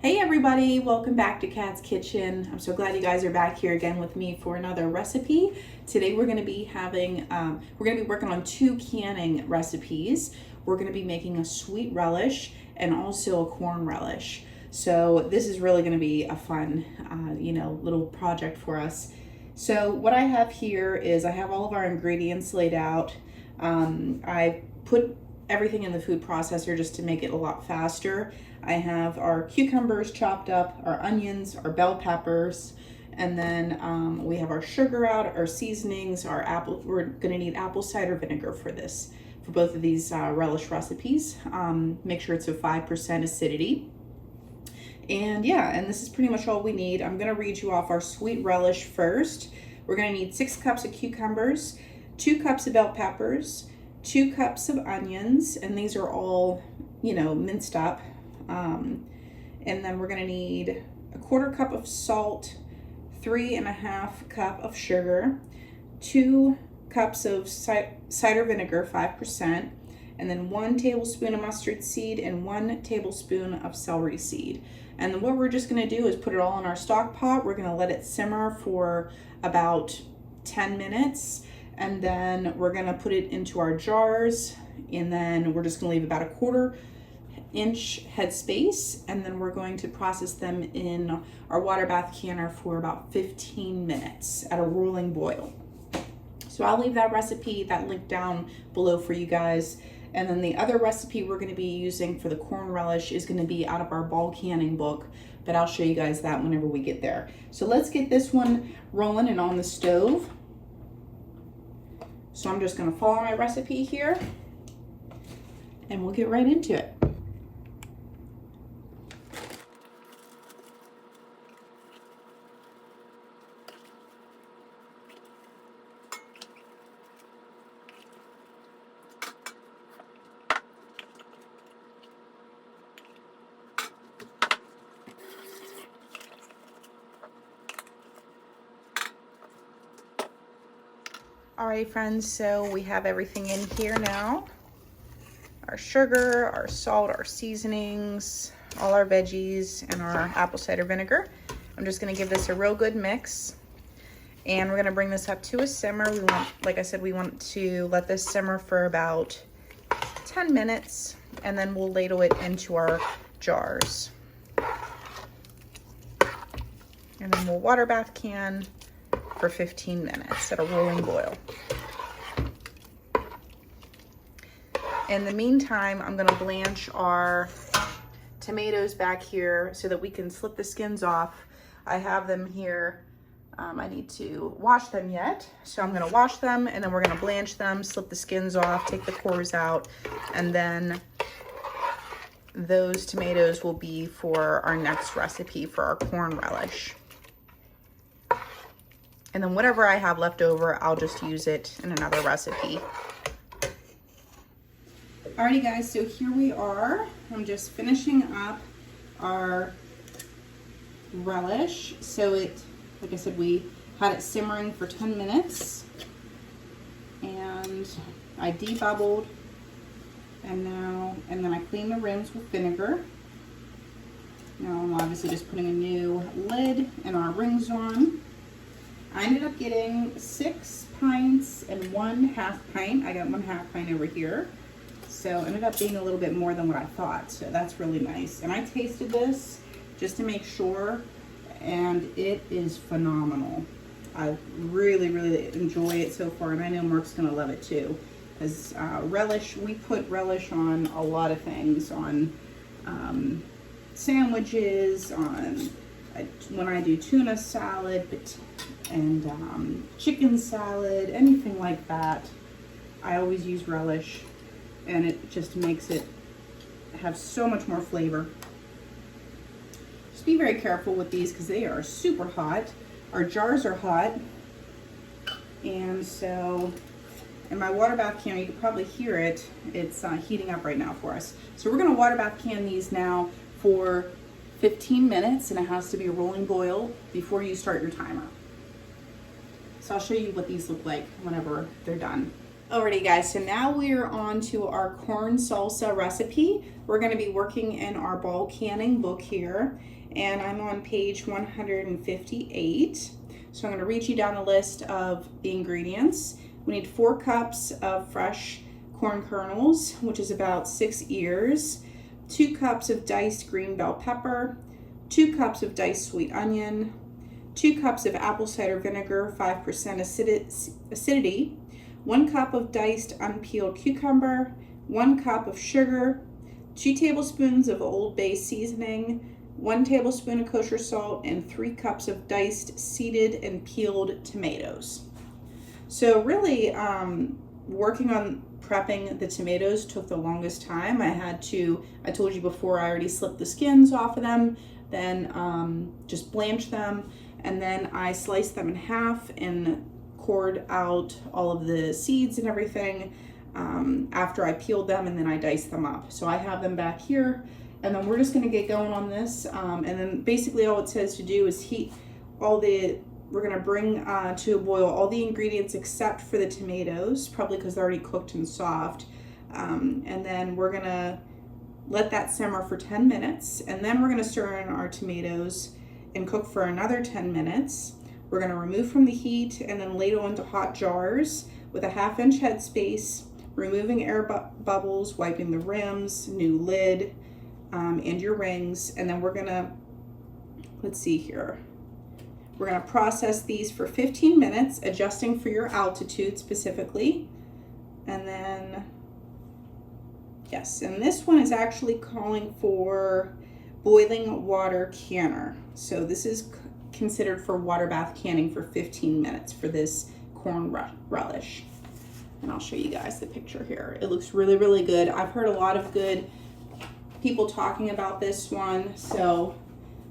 Hey everybody, welcome back to Kat's Kitchen. I'm so glad you guys are back here again with me for another recipe. Today we're going to be working on two canning recipes. We're going to be making a sweet relish and also a corn relish. So this is really going to be a fun, little project for us. So what I have here is I have all of our ingredients laid out. I put everything in the food processor just to make it a lot faster. I have our cucumbers chopped up, our onions, our bell peppers, and then we have our sugar out, our seasonings, our apple. We're gonna need apple cider vinegar for this, for both of these relish recipes. Make sure it's a 5% acidity. And yeah, and this is pretty much all we need. I'm gonna read you off our sweet relish first. We're gonna need 6 cups of cucumbers, 2 cups of bell peppers, 2 cups of onions, and these are all, minced up. And then we're gonna need a 1/4 cup of salt, 3½ cup of sugar, 2 cups of cider vinegar, 5%, and then 1 tablespoon of mustard seed and 1 tablespoon of celery seed. And then what we're just gonna do is put it all in our stock pot. We're gonna let it simmer for about 10 minutes. And then we're gonna put it into our jars, and then we're just gonna leave about a 1/4 inch headspace, and then we're going to process them in our water bath canner for about 15 minutes at a rolling boil. So I'll leave that recipe, that link down below for you guys. And then the other recipe we're gonna be using for the corn relish is gonna be out of our ball canning book, but I'll show you guys that whenever we get there. So let's get this one rolling and on the stove. So I'm just gonna follow my recipe here and we'll get right into it. Alrighty friends, so we have everything in here now. Our sugar, our salt, our seasonings, all our veggies, and our apple cider vinegar. I'm just gonna give this a real good mix. And we're gonna bring this up to a simmer. Like I said, we want to let this simmer for about 10 minutes, and then we'll ladle it into our jars. And then we'll water bath can for 15 minutes at a rolling boil. In the meantime, I'm gonna blanch our tomatoes back here so that we can slip the skins off. I have them here. I need to wash them yet. So I'm gonna wash them, and then we're gonna blanch them, slip the skins off, take the cores out, and then those tomatoes will be for our next recipe for our corn relish. And then whatever I have left over, I'll just use it in another recipe. Alrighty guys, so here we are. I'm just finishing up our relish. So like I said, we had it simmering for 10 minutes. And I debubbled, and then I cleaned the rims with vinegar. Now I'm obviously just putting a new lid and our rings on. I ended up getting 6 pints and 1/2 pint. I got 1/2 pint over here. So it ended up being a little bit more than what I thought. So that's really nice. And I tasted this just to make sure, and it is phenomenal. I really, really enjoy it so far, and I know Mark's gonna love it too. Because relish, we put relish on a lot of things, on sandwiches, when I do tuna salad, and chicken salad, anything like that. I always use relish, and it just makes it have so much more flavor. Just be very careful with these because they are super hot. Our jars are hot, and so in my water bath can, you can probably hear it, it's heating up right now for us. So we're gonna water bath can these now for 15 minutes, and it has to be a rolling boil before you start your timer. So I'll show you what these look like whenever they're done. Alrighty guys, so now we're on to our corn salsa recipe. We're going to be working in our bulk canning book here, and I'm on page 158. So I'm going to read you down the list of the ingredients. We need 4 cups of fresh corn kernels, which is about 6 ears, 2 cups of diced green bell pepper, 2 cups of diced sweet onion, 2 cups of apple cider vinegar, 5% acidity, 1 cup of diced unpeeled cucumber, 1 cup of sugar, 2 tablespoons of Old Bay seasoning, 1 tablespoon of kosher salt, and 3 cups of diced seeded and peeled tomatoes. So really, working on prepping the tomatoes took the longest time. I told you before, I already slipped the skins off of them, then just blanched them, and then I sliced them in half and cored out all of the seeds and everything after I peeled them, and then I diced them up. So I have them back here, and then we're just going to get going on this, and then basically all it says to do is heat we're going to bring to a boil all the ingredients except for the tomatoes, probably because they're already cooked and soft, and then we're going to let that simmer for 10 minutes, and then we're going to stir in our tomatoes and cook for another 10 minutes. We're going to remove from the heat and then ladle into hot jars with a 1/2 inch headspace, removing air bubbles, wiping the rims, new lid, and your rings. And then we're going to, let's see here, we're going to process these for 15 minutes, adjusting for your altitude specifically. And then, yes, and this one is actually calling for boiling water canner. So this is considered for water bath canning for 15 minutes for this corn relish. And I'll show you guys the picture here. It looks really, really good. I've heard a lot of good people talking about this one. So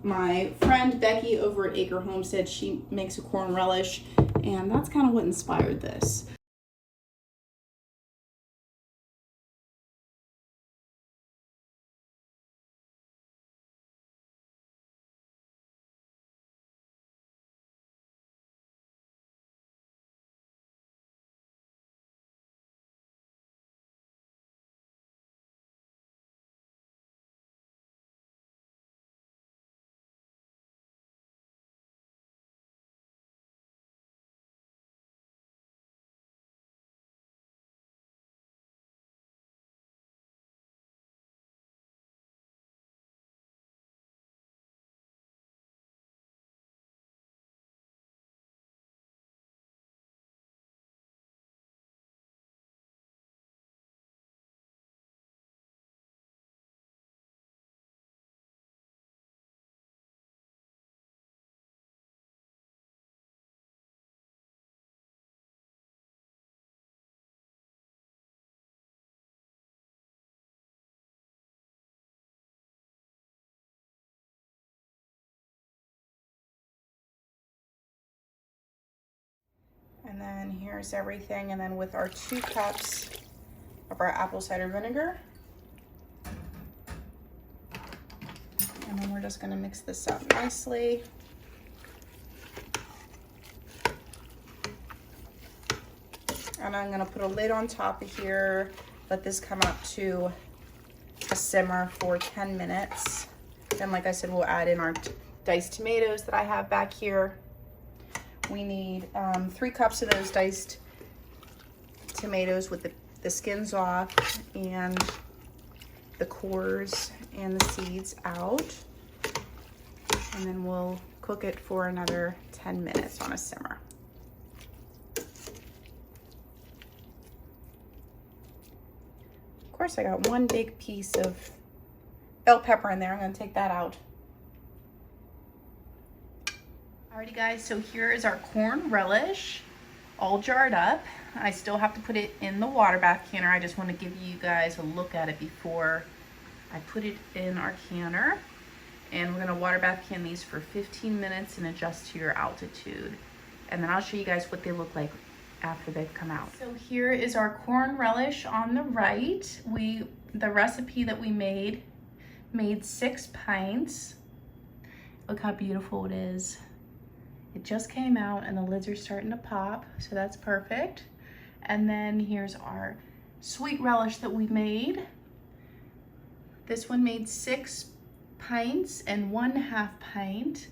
my friend Becky over at Acre Homestead, she makes a corn relish, and that's kind of what inspired this. And then here's everything, and then with our 2 cups of our apple cider vinegar. And then we're just gonna mix this up nicely. And I'm gonna put a lid on top of here, let this come up to a simmer for 10 minutes. Then, like I said, we'll add in our diced tomatoes that I have back here. We need 3 cups of those diced tomatoes with the skins off and the cores and the seeds out. And then we'll cook it for another 10 minutes on a simmer. Of course, I got 1 big piece of bell pepper in there. I'm going to take that out. Alrighty guys, so here is our corn relish all jarred up. I still have to put it in the water bath canner. I just want to give you guys a look at it before I put it in our canner. And we're going to water bath can these for 15 minutes and adjust to your altitude. And then I'll show you guys what they look like after they've come out. So here is our corn relish on the right. The recipe that we made 6 pints. Look how beautiful it is. It just came out and the lids are starting to pop, so that's perfect. And then here's our sweet relish that we made. This one made 6 pints and 1/2 pint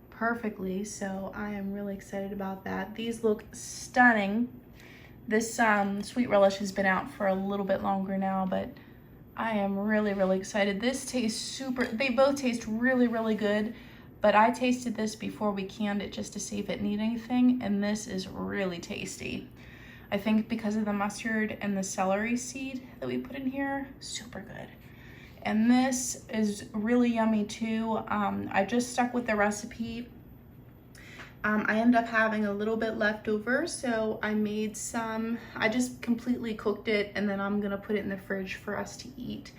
perfectly, so I am really excited about that. These look stunning. This sweet relish has been out for a little bit longer now, but I am really excited. This tastes super, they both taste really good, but I tasted this before we canned it just to see if it needed anything, and this is really tasty. I think because of the mustard and the celery seed that we put in here, super good. And this is really yummy too. I just stuck with the recipe. I ended up having a little bit left over, so I made some. I just completely cooked it, and then I'm gonna put it in the fridge for us to eat.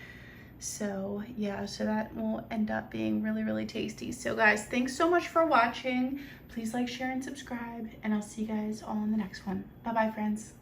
So yeah, so that will end up being really tasty. So guys, thanks so much for watching. Please like, share, and subscribe, and I'll see you guys all in the next one. Bye-bye, friends.